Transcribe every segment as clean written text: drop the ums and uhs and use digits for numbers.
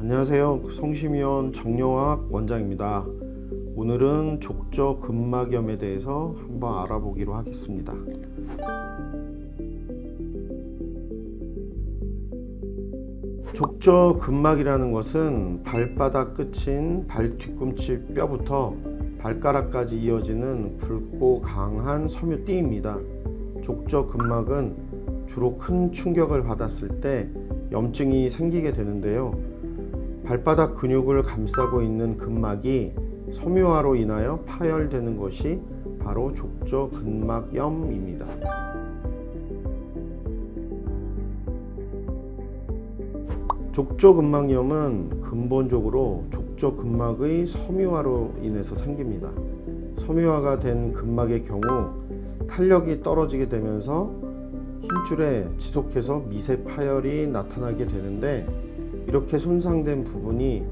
안녕하세요. 성심의원 정형외과 원장입니다. 오늘은 족저근막염에 대해서 한번 알아보기로 하겠습니다. 족저근막이라는 것은 발바닥 끝인 발 뒤꿈치 뼈부터 발가락까지 이어지는 굵고 강한 섬유띠입니다. 족저근막은 주로 큰 충격을 받았을 때 염증이 생기게 되는데요. 발바닥 근육을 감싸고 있는 근막이 섬유화로 인하여 파열되는 것이 바로 족저근막염입니다. 족저근막염은 근본적으로 족저근막의 섬유화로 인해서 생깁니다. 섬유화가 된 근막의 경우 탄력이 떨어지게 되면서 힘줄에 지속해서 미세 파열이 나타나게 되는데, 이렇게 손상된 부분이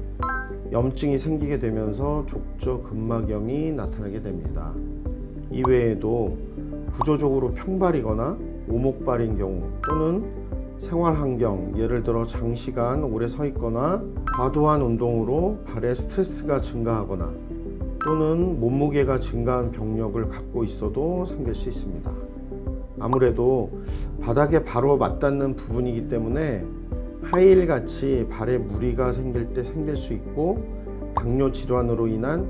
염증이 생기게 되면서 족저근막염이 나타나게 됩니다. 이외에도 구조적으로 평발이거나 오목발인 경우, 또는 생활환경, 예를 들어 장시간 오래 서 있거나 과도한 운동으로 발에 스트레스가 증가하거나 또는 몸무게가 증가한 병력을 갖고 있어도 생길 수 있습니다. 아무래도 바닥에 바로 맞닿는 부분이기 때문에 하이힐같이 발에 무리가 생길 때 생길 수 있고, 당뇨 질환으로 인한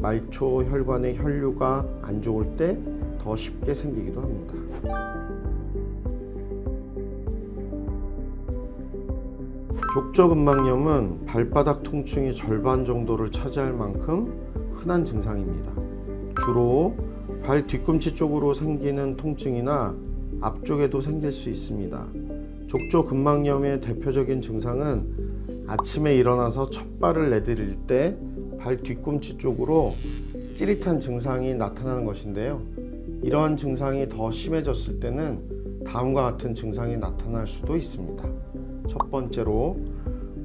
말초 혈관의 혈류가 안 좋을 때 더 쉽게 생기기도 합니다. 족저근막염은 발바닥 통증의 절반 정도를 차지할 만큼 흔한 증상입니다. 주로 발 뒤꿈치 쪽으로 생기는 통증이나 앞쪽에도 생길 수 있습니다. 족저근막염의 대표적인 증상은 아침에 일어나서 첫 발을 내디딜 때 발 뒤꿈치 쪽으로 찌릿한 증상이 나타나는 것인데요. 이러한 증상이 더 심해졌을 때는 다음과 같은 증상이 나타날 수도 있습니다. 첫 번째로,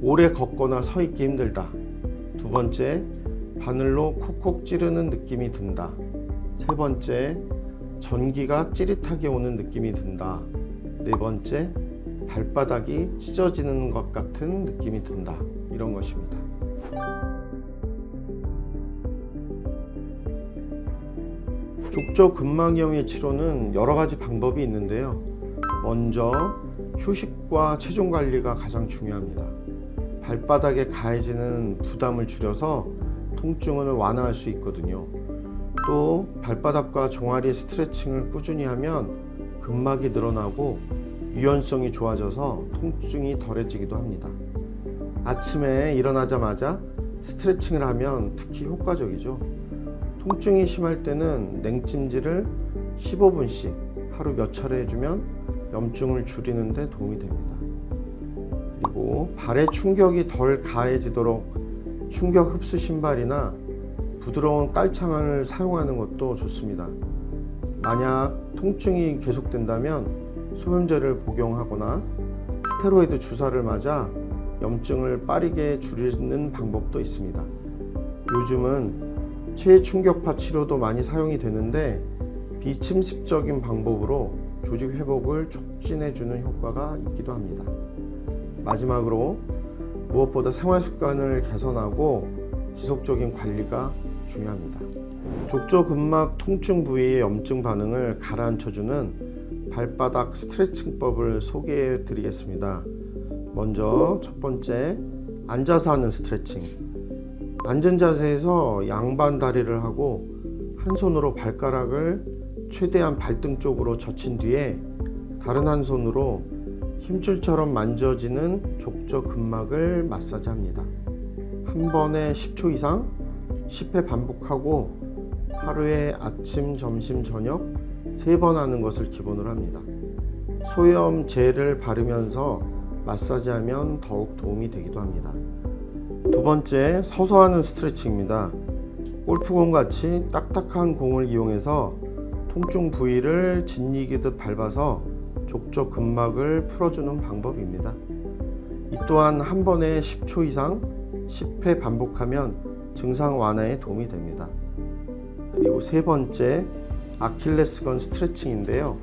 오래 걷거나 서 있기 힘들다. 두 번째, 바늘로 콕콕 찌르는 느낌이 든다. 세 번째, 전기가 찌릿하게 오는 느낌이 든다. 네 번째, 발바닥이 찢어지는 것 같은 느낌이 든다. 이런 것입니다. 족저근막염의 치료는 여러 가지 방법이 있는데요. 먼저 휴식과 체중 관리가 가장 중요합니다. 발바닥에 가해지는 부담을 줄여서 통증을 완화할 수 있거든요. 또 발바닥과 종아리 스트레칭을 꾸준히 하면 근막이 늘어나고 유연성이 좋아져서 통증이 덜해지기도 합니다. 아침에 일어나자마자 스트레칭을 하면 특히 효과적이죠. 통증이 심할 때는 냉찜질을 15분씩 하루 몇 차례 해주면 염증을 줄이는 데 도움이 됩니다. 그리고 발에 충격이 덜 가해지도록 충격 흡수 신발이나 부드러운 깔창을 사용하는 것도 좋습니다. 만약 통증이 계속된다면 소염제를 복용하거나 스테로이드 주사를 맞아 염증을 빠르게 줄이는 방법도 있습니다. 요즘은 최충격파 치료도 많이 사용이 되는데, 비침습적인 방법으로 조직 회복을 촉진해주는 효과가 있기도 합니다. 마지막으로 무엇보다 생활 습관을 개선하고 지속적인 관리가 중요합니다. 족저근막 통증 부위의 염증 반응을 가라앉혀주는 발바닥 스트레칭법을 소개해 드리겠습니다. 먼저 첫 번째, 앉아서 하는 스트레칭. 앉은 자세에서 양반 다리를 하고 한 손으로 발가락을 최대한 발등 쪽으로 젖힌 뒤에 다른 한 손으로 힘줄처럼 만져지는 족저근막을 마사지합니다. 한 번에 10초 이상 10회 반복하고 하루에 아침, 점심, 저녁 3번 하는 것을 기본으로 합니다. 소염 젤을 바르면서 마사지하면 더욱 도움이 되기도 합니다. 두 번째, 서서 하는 스트레칭입니다. 골프공 같이 딱딱한 공을 이용해서 통증 부위를 짓이기듯 밟아서 족저근막을 풀어주는 방법입니다. 이 또한 한 번에 10초 이상 10회 반복하면 증상 완화에 도움이 됩니다. 그리고 세 번째, 아킬레스건 스트레칭인데요.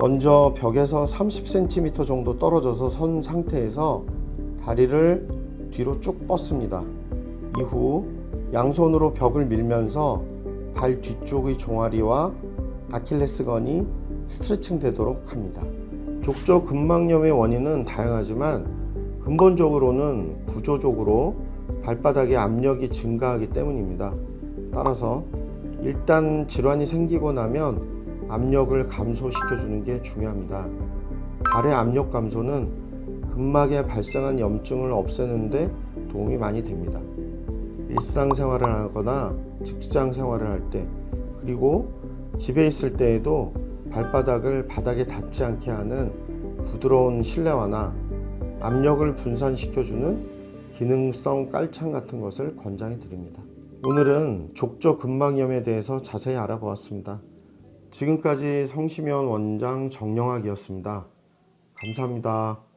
먼저 벽에서 30cm 정도 떨어져서 선 상태에서 다리를 뒤로 쭉 뻗습니다. 이후 양손으로 벽을 밀면서 발 뒤쪽의 종아리와 아킬레스건이 스트레칭 되도록 합니다. 족저근막염의 원인은 다양하지만 근본적으로는 구조적으로 발바닥에 압력이 증가하기 때문입니다. 따라서 일단 질환이 생기고 나면 압력을 감소시켜주는 게 중요합니다. 발의 압력 감소는 근막에 발생한 염증을 없애는 데 도움이 많이 됩니다. 일상생활을 하거나 직장 생활을 할 때, 그리고 집에 있을 때에도 발바닥을 바닥에 닿지 않게 하는 부드러운 실내화나 압력을 분산시켜주는 기능성 깔창 같은 것을 권장해 드립니다. 오늘은 족저근막염에 대해서 자세히 알아보았습니다. 지금까지 성심yon 원장 정영학이었습니다. 감사합니다.